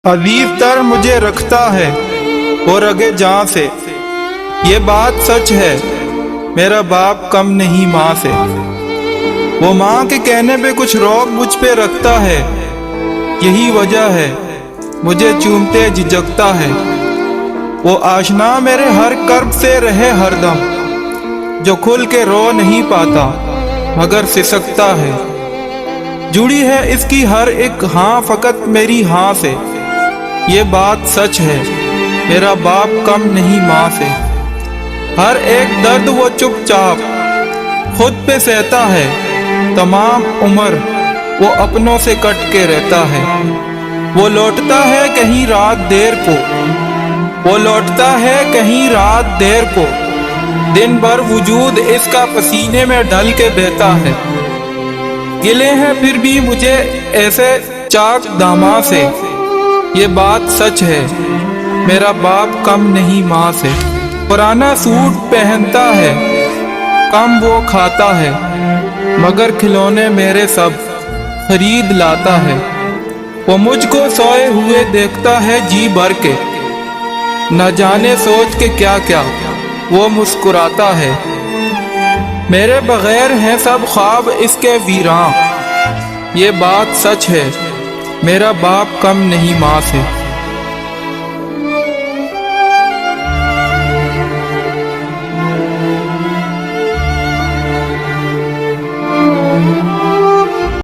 अजीज तर मुझे रखता है वो रगे जान से। ये बात सच है, मेरा बाप कम नहीं माँ से। वो माँ के कहने पे कुछ रोक मुझ पे रखता है, यही वजह है मुझे चूमते झिझकता है। वो आशना मेरे हर कर्ब से रहे हरदम, जो खुल के रो नहीं पाता मगर सिसकता है। जुड़ी है इसकी हर एक हाँ फकत मेरी हाँ से। ये बात सच है, मेरा बाप कम नहीं माँ से। हर एक दर्द वो चुपचाप खुद पे सहता है, तमाम उम्र वो अपनों से कट के रहता है। वो लौटता है कहीं रात देर को, वो लौटता है कहीं रात देर को। दिन भर वजूद इसका पसीने में ढल के बहता है। गिले हैं फिर भी मुझे ऐसे चाक दामा से। ये बात सच है, मेरा बाप कम नहीं माँ से। पुराना सूट पहनता है, कम वो खाता है, मगर खिलौने मेरे सब खरीद लाता है। वो मुझको सोए हुए देखता है जी भर के, न जाने सोच के क्या क्या वो मुस्कुराता है। मेरे बगैर हैं सब ख्वाब इसके वीरां। ये बात सच है, मेरा बाप कम नहीं माँ से।